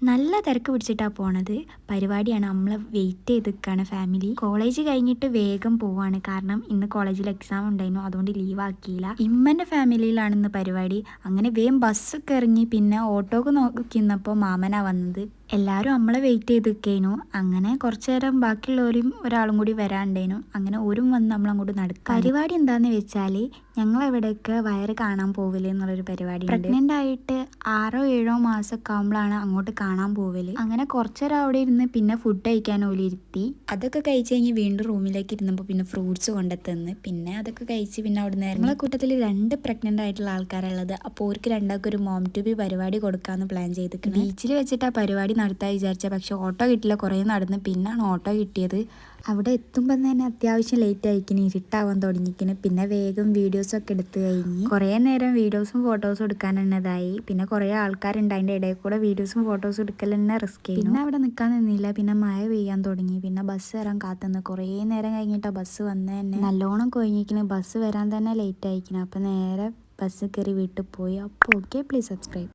നല്ല തിരക്ക് പിടിച്ചിട്ടാണ് പോണത്. പരിപാടിയാണ്, നമ്മളെ വെയിറ്റ് ചെയ്ത് നിൽക്കുകയാണ് ഫാമിലി. കോളേജ് കഴിഞ്ഞിട്ട് വേഗം പോവാണ്, കാരണം ഇന്ന് കോളേജിൽ എക്സാം ഉണ്ടായിരുന്നു, അതുകൊണ്ട് ലീവ് ആക്കിയില്ല. ഇമ്മൻ്റെ ഫാമിലിയിലാണ് ഇന്ന് പരിപാടി. അങ്ങനെ വേഗം ബസ്സൊക്കെ ഇറങ്ങി, പിന്നെ ഓട്ടോക്ക് നോക്കിന്നപ്പോൾ മാമനാ വന്നത്. എല്ലാവരും നമ്മളെ വെയിറ്റ് ചെയ്ത് നിൽക്കേനു. അങ്ങനെ കുറച്ചു നേരം ബാക്കിയുള്ളവരും ഒരാളും കൂടി വരാണ്ടേനു. അങ്ങനെ ഓരും വന്ന് നമ്മളങ്ങോട്ട് നടക്കുക. പരിപാടി എന്താണെന്ന് വെച്ചാൽ ഞങ്ങളെവിടെയൊക്കെ വയറ് കാണാൻ പോവില്ല എന്നുള്ളൊരു പരിപാടി. പ്രഗ്നൻ്റ് ആയിട്ട് 6-7 മാസമൊക്കെ ആകുമ്പോഴാണ് അങ്ങോട്ട് കാണാൻ പോവല്. അങ്ങനെ കുറച്ചു നേരം അവിടെ ഇരുന്ന് പിന്നെ ഫുഡ് കഴിക്കാൻ ഓല് ഇരുത്തി. അതൊക്കെ കഴിച്ച് കഴിഞ്ഞ് വീണ്ടും റൂമിലേക്ക് ഇരുന്നപ്പോൾ പിന്നെ ഫ്രൂട്ട്സ് കൊണ്ടെത്തന്ന്. പിന്നെ അതൊക്കെ കഴിച്ച് പിന്നെ അവിടെ നിന്ന് ഞങ്ങളെ കൂട്ടത്തിൽ 2 പ്രഗ്നൻ്റ് ആയിട്ടുള്ള ആൾക്കാരുള്ളത്. അപ്പോൾ അവർക്ക് രണ്ടാൾക്കും ഒരു മോം ടു ബി പരിപാടി കൊടുക്കാമെന്ന് പ്ലാൻ ചെയ്തിട്ടുണ്ട്. ബീച്ചിൽ വെച്ചിട്ട് ആ പരിപാടി നടത്താൻ വിചാരിച്ച, പക്ഷെ ഓട്ടോ കിട്ടില്ല. കുറേ നടന്ന് പിന്നാണ് ഓട്ടോ കിട്ടിയത്. അവിടെ എത്തുമ്പോൾ തന്നെ അത്യാവശ്യം ലേറ്റ് ആയിക്കിന്, ഇരുട്ടാവാൻ തുടങ്ങിക്കിന്. പിന്നെ വേഗം വീഡിയോസൊക്കെ എടുത്ത് കഴിഞ്ഞ് കുറേ നേരം വീഡിയോസും ഫോട്ടോസും എടുക്കാൻ തന്നെതായി. പിന്നെ കുറേ ആൾക്കാരുണ്ട്, അതിൻ്റെ ഇടയിൽ കൂടെ വീഡിയോസും ഫോട്ടോസും എടുക്കൽ തന്നെ റിസ്ക്. പിന്നെ അവിടെ നിൽക്കാൻ നിന്നില്ല. പിന്നെ മഴ പെയ്യാൻ തുടങ്ങി. പിന്നെ ബസ് വരാൻ കാത്തുനിന്ന് കുറേ നേരം കഴിഞ്ഞിട്ടാണ് ബസ് വന്നത് തന്നെ. നല്ലോണം കൊഴിഞ്ഞിക്കിന്, ബസ് വരാൻ തന്നെ ലേറ്റ് ആയിക്കിന്. അപ്പം നേരെ ബസ് കയറി വീട്ടിൽ പോയി. അപ്പോൾ ഓക്കെ, പ്ലീസ് സബ്സ്ക്രൈബ്.